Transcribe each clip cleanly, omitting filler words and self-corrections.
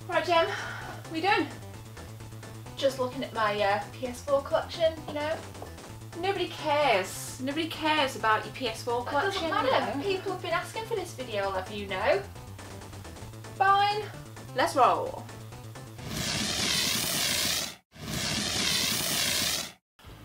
Right, Jem, what are you doing? Just looking at my PS4 collection, you know. Nobody cares. Nobody cares about your PS4 collection. That doesn't matter. People have been asking for this video, I'll have you know. Fine. Let's roll.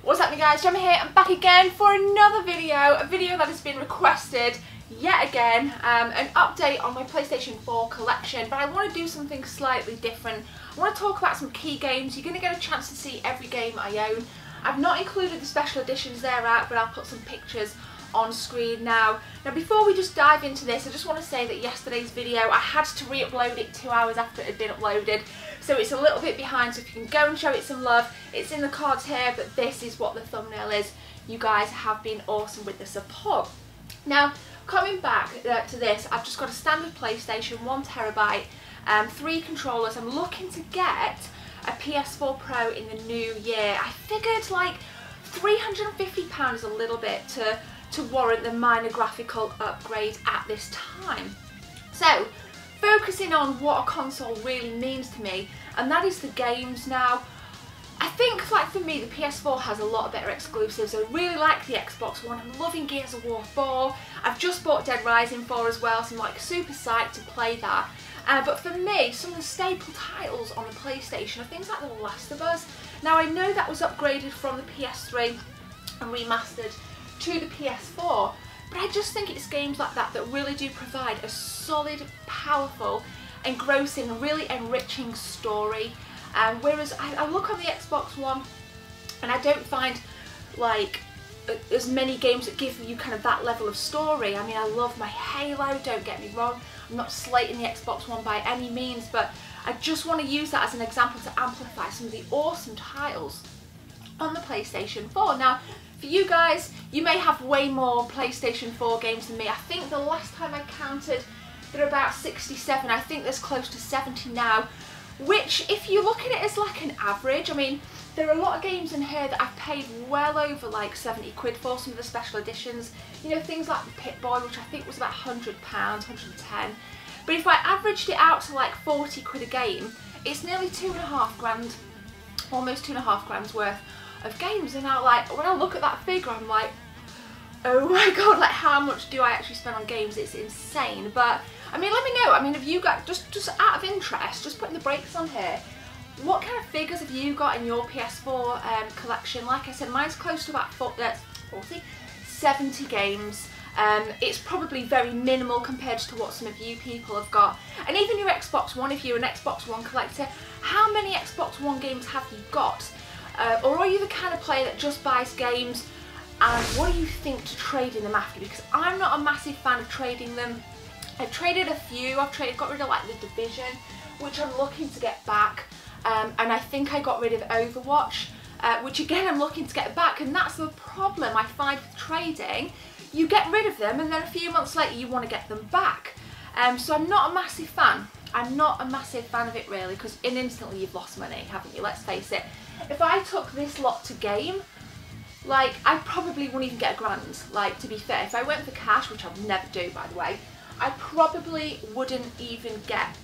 What's happening, guys? Gemma here. I'm back again for another video. A video that has been requested yet again. An update on my PlayStation 4 collection. But I want to do something slightly different. I want to talk about some key games. You're going to get a chance to see every game I own. I've not included the special editions they're out, but I'll put some pictures on screen now. Now before we just dive into this, I just want to say that yesterday's video, I had to re-upload it 2 hours after it had been uploaded, so it's a little bit behind, so if you can go and show it some love, it's in the cards here, but this is what the thumbnail is. You guys have been awesome with the support. Now, coming back to this, I've just got a standard PlayStation, 1TB, 3 controllers. I'm looking to get a PS4 Pro in the new year. I figured like £350 is a little bit to warrant the minor graphical upgrade at this time. So, focusing on what a console really means to me, and that is the games now. I think, like for me, the PS4 has a lot of better exclusives. I really like the Xbox One. I'm loving Gears of War 4. I've just bought Dead Rising 4 as well, so I'm like super psyched to play that. But for me, some of the staple titles on the PlayStation are things like The Last of Us. Now I know that was upgraded from the PS3 and remastered to the PS4, but I just think it's games like that that really do provide a solid, powerful, engrossing, really enriching story. Whereas I look on the Xbox One and I don't find like as many games that give you kind of that level of story. I mean, I love my Halo, don't get me wrong. I'm not slating the Xbox One by any means, but I just want to use that as an example to amplify some of the awesome titles on the PlayStation 4. Now, for you guys, you may have way more PlayStation 4 games than me. I think the last time I counted, there are about 67. I think there's close to 70 now, which, if you look at it as like an average, I mean, there are a lot of games in here that I've paid well over like 70 quid for, some of the special editions. You know, things like the Pip-Boy, which I think was about £100, 110. But if I averaged it out to like 40 quid a game, it's nearly £2.5 grand, almost £2.5 grand's worth of games. And now, like, when I look at that figure, I'm like, oh my god, like how much do I actually spend on games? It's insane. But I mean, let me know. I mean, have you got, just out of interest, just putting the brakes on here, what kind of figures have you got in your PS4 collection? Like I said, mine's close to about 70 games. It's probably very minimal compared to what some of you people have got. And even your Xbox One, if you're an Xbox One collector, how many Xbox One games have you got? Or are you the kind of player that just buys games, and what do you think to trading them after? Because I'm not a massive fan of trading them. I've traded a few. Got rid of like the Division, which I'm looking to get back. And I think I got rid of Overwatch, which again I'm looking to get back, and that's the problem I find with trading. You get rid of them and then a few months later you want to get them back. So I'm not a massive fan. I'm not a massive fan of it really, because instantly you've lost money, haven't you? Let's face it. If I took this lot to game, like, I probably wouldn't even get £1. Like, to be fair, if I went for cash, which I would never do by the way, I probably wouldn't even get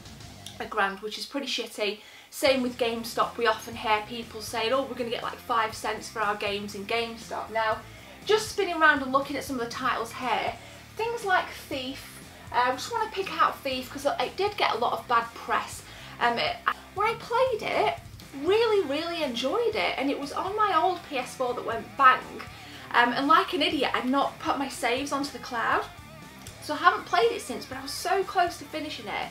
£1, which is pretty shitty. Same with GameStop. We often hear people saying, oh, we're going to get like 5 cents for our games in GameStop. Now, just spinning around and looking at some of the titles here, things like Thief, I just want to pick out Thief because it did get a lot of bad press. When I played it, really enjoyed it, and it was on my old PS4 that went bang. And like an idiot, I'd not put my saves onto the cloud, so I haven't played it since, but I was so close to finishing it.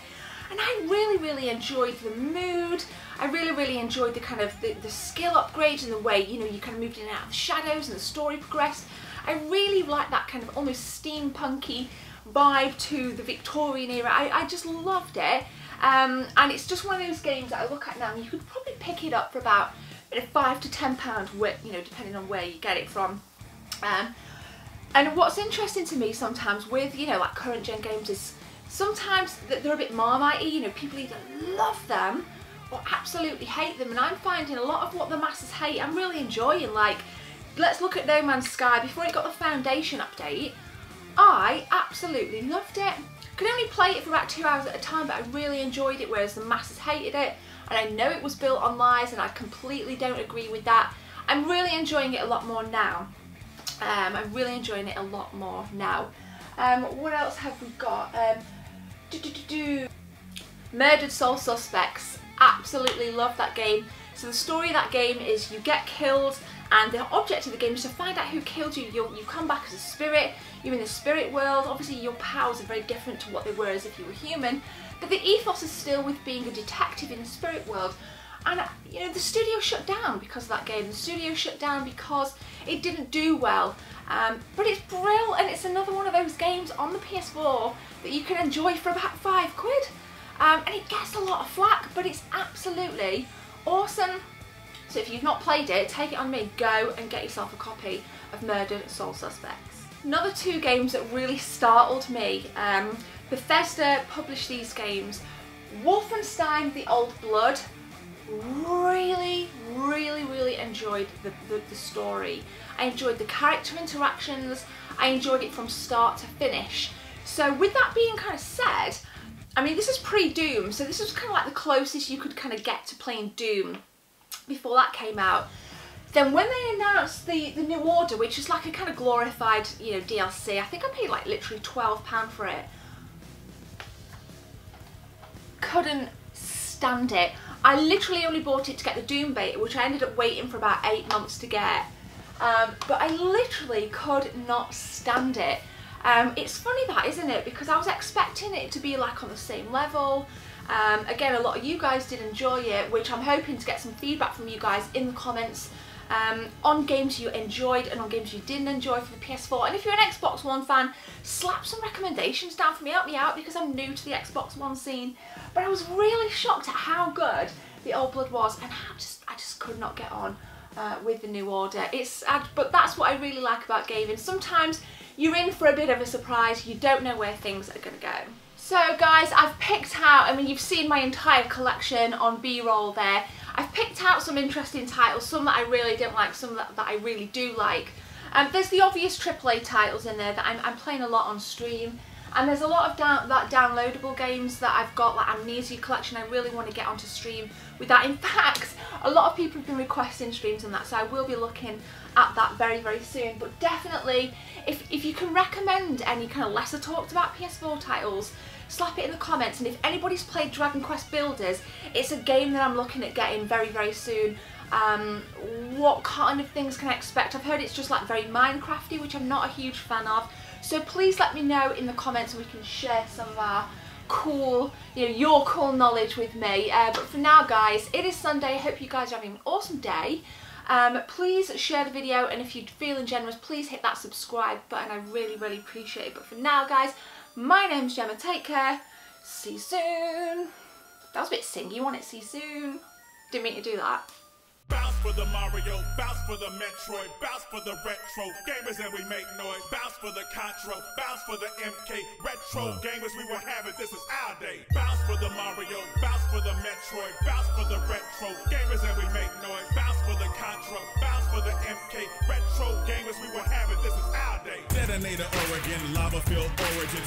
And I really enjoyed the mood. I really enjoyed the kind of the skill upgrades and the way, you know, you kind of moved in and out of the shadows and the story progressed. I really like that kind of almost steampunky vibe to the Victorian era. I just loved it. And it's just one of those games that I look at now and you could probably pick it up for about £5 to £10, you know, depending on where you get it from. And what's interesting to me sometimes with, you know, like current gen games is sometimes they're a bit Marmite-y, you know, people either love them or absolutely hate them, and I'm finding a lot of what the masses hate I'm really enjoying. Like, let's look at No Man's Sky. Before it got the Foundation update, I absolutely loved it. Could only play it for about 2 hours at a time, but I really enjoyed it, whereas the masses hated it. And I know it was built on lies, and I completely don't agree with that. I'm really enjoying it a lot more now. What else have we got? Murdered Soul Suspects. Absolutely love that game. So the story of that game is you get killed, and the object of the game is to find out who killed you. You come back as a spirit, you're in the spirit world. Obviously your powers are very different to what they were as if you were human, but the ethos is still with being a detective in the spirit world. And you know, the studio shut down because of that game. The studio shut down because it didn't do well. But it's brilliant, and it's another one of those games on the PS4 that you can enjoy for about £5. And it gets a lot of flack, but it's absolutely awesome. So if you've not played it, take it on me, go and get yourself a copy of Murdered Soul Suspects. Another 2 games that really startled me. Bethesda published these games. Wolfenstein: The Old Blood. Really enjoyed the story. I enjoyed the character interactions. I enjoyed it from start to finish. So with that being kind of said, I mean, this is pre-Doom, so this was kind of like the closest you could kind of get to playing Doom before that came out. Then when they announced the New Order, which is like a kind of glorified, you know, DLC, I think I paid like literally £12 for it. Couldn't stand it. I literally only bought it to get the Doom beta, which I ended up waiting for about 8 months to get. But I literally could not stand it. It's funny that, isn't it? Because I was expecting it to be like on the same level. Again, a lot of you guys did enjoy it, which I'm hoping to get some feedback from you guys in the comments on games you enjoyed and on games you didn't enjoy for the PS4. And if you're an Xbox One fan, slap some recommendations down for me, help me out, because I'm new to the Xbox One scene. But I was really shocked at how good The Old Blood was, and I just could not get on with the New Order. But that's what I really like about gaming. Sometimes you're in for a bit of a surprise, you don't know where things are going to go. So guys, I've picked out, I mean, you've seen my entire collection on B-roll there. I've picked out some interesting titles, some that I really don't like, some that I really do like. There's the obvious AAA titles in there that I'm playing a lot on stream. And there's a lot of downloadable games that I've got, like Amnesia Collection. I really want to get onto stream with that. In fact, a lot of people have been requesting streams on that, so I will be looking at that very soon. But definitely, if you can recommend any kind of lesser talked about PS4 titles, slap it in the comments. And if anybody's played Dragon Quest Builders, it's a game that I'm looking at getting very soon. What kind of things can I expect? I've heard it's just like very Minecrafty, which I'm not a huge fan of. So please let me know in the comments and we can share some of our cool, you know, your cool knowledge with me. But for now guys, it is Sunday. I hope you guys are having an awesome day. Please share the video, and if you're feeling generous, please hit that subscribe button. I really appreciate it. But for now guys, my name's Gemma. Take care. See you soon. That was a bit singy, wasn't it? See you soon. Didn't mean to do that. Bounce for the Mario, bounce for the Metroid, bounce for the retro gamers and we make noise. Bounce for the Contra, bounce for the MK retro gamers, we will have it, this is our day. Bounce for the Mario, bounce for the Metroid, bounce for the retro gamers and we make noise. Bounce for the Contra, bounce for the MK retro gamers, we will have it, this is our day. Detonator Oregon, lava field origins.